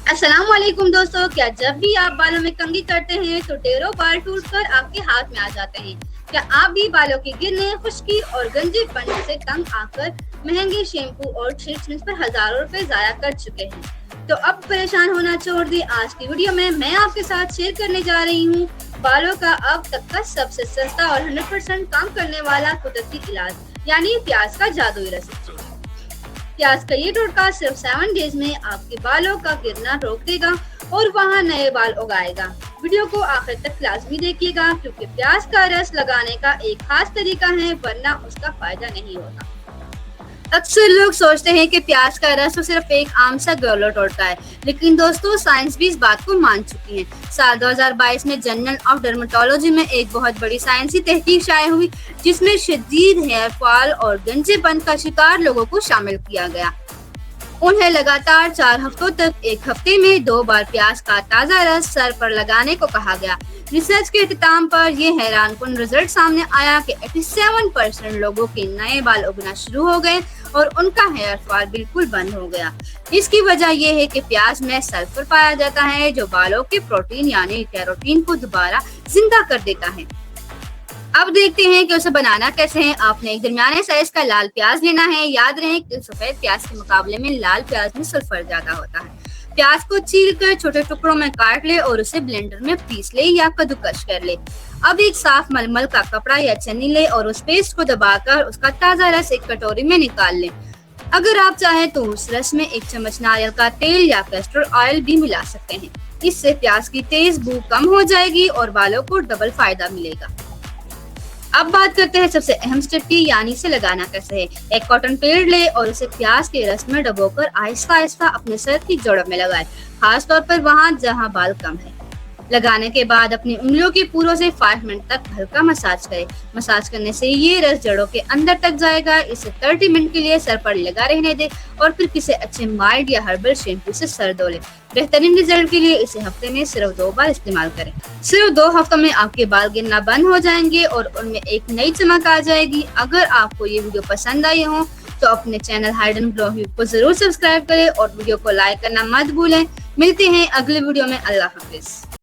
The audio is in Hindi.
अस्सलाम वालेकुम दोस्तों, क्या जब भी आप बालों में कंघी करते हैं तो ढेरों बाल टूटकर आपके हाथ में आ जाते हैं? क्या आप भी बालों के गिरने, खुश्की और गंजेपन से तंग आकर महंगे शैम्पू और ट्रीटमेंट पर हजारों रुपए जाया कर चुके हैं? तो अब परेशान होना छोड़ दी। आज की वीडियो में मैं आपके साथ शेयर करने जा रही हूँ बालों का अब तक का सबसे सस्ता और 100% काम करने वाला कुदरती इलाज, यानी प्याज का जादुई रस। प्याज का ये टोटका सिर्फ 7 डेज में आपके बालों का गिरना रोक देगा और वहाँ नए बाल उगाएगा। वीडियो को आखिर तक लाजमी देखिएगा, क्योंकि प्याज का रस लगाने का एक खास तरीका है, वरना उसका फायदा नहीं होता। अक्सर लोग सोचते हैं कि प्याज का रस तो सिर्फ एक आम सा घरेलू टोटका है, लेकिन दोस्तों साइंस भी इस बात को मान चुकी है। साल 2022 में जर्नल ऑफ डर्मेटोलॉजी में एक बहुत बड़ी साइंसी तहकीक शाया हुई, जिसमें शदीद हेयर फॉल और गंजेपन का शिकार लोगों को शामिल किया गया। उन्हें लगातार 4 हफ्तों तक एक हफ्ते में 2 बार प्याज का ताज़ा रस सर पर लगाने को कहा गया। रिसर्च के इख्तिताम पर यह हैरानकुन रिजल्ट सामने आया कि 87% लोगों के नए बाल उगना शुरू हो गए और उनका हेयर फॉल बिल्कुल बंद हो गया। इसकी वजह यह है कि प्याज में सल्फर पाया जाता है, जो बालों के प्रोटीन यानी केराटिन को दोबारा जिंदा कर देता है। अब देखते हैं कि उसे बनाना कैसे है। आपने एक दरमियाने साइज का लाल प्याज लेना है। याद रहे कि सफेद प्याज के मुकाबले में लाल प्याज में सल्फर ज्यादा होता है। प्याज को छीलकर छोटे टुकड़ों में काट ले और उसे ब्लेंडर में पीस ले या कद्दूकस कर ले। अब एक साफ मलमल का कपड़ा या छन्नी ले और उस पेस्ट को दबाकर उसका ताजा रस एक कटोरी में निकाल ले। अगर आप चाहें तो उस रस में 1 चम्मच नारियल का तेल या कैस्टर ऑयल भी मिला सकते हैं। इससे प्याज की तेज बू कम हो जाएगी और बालों को डबल फायदा मिलेगा। अब बात करते हैं सबसे अहम स्टेप की, यानी इसे लगाना कैसे है। एक कॉटन पैड ले और उसे प्याज के रस में डुबोकर आहिस्ता आहिस्ता अपने सर की जड़ों में लगाएं, खास तौर पर वहां जहां बाल कम है। लगाने के बाद अपनी उंगलियों के पूरों से 5 मिनट तक हल्का मसाज करें। मसाज करने से ये रस जड़ों के अंदर तक जाएगा। इसे 30 मिनट के लिए सर पर लगा रहने दें और फिर किसी अच्छे माइल्ड या हर्बल शैम्पू से सर धो लें। बेहतरीन रिजल्ट के लिए इसे हफ्ते में सिर्फ 2 बार इस्तेमाल करें। सिर्फ 2 हफ्तों में आपके बाल गिरना बंद हो जाएंगे और उनमें एक नई चमक आ जाएगी। अगर आपको ये वीडियो पसंद आई हो तो अपने चैनल हाइडन ग्लो को जरूर सब्सक्राइब करें और वीडियो को लाइक करना मत भूलें। मिलते हैं अगले वीडियो में। अल्लाह हाफिज।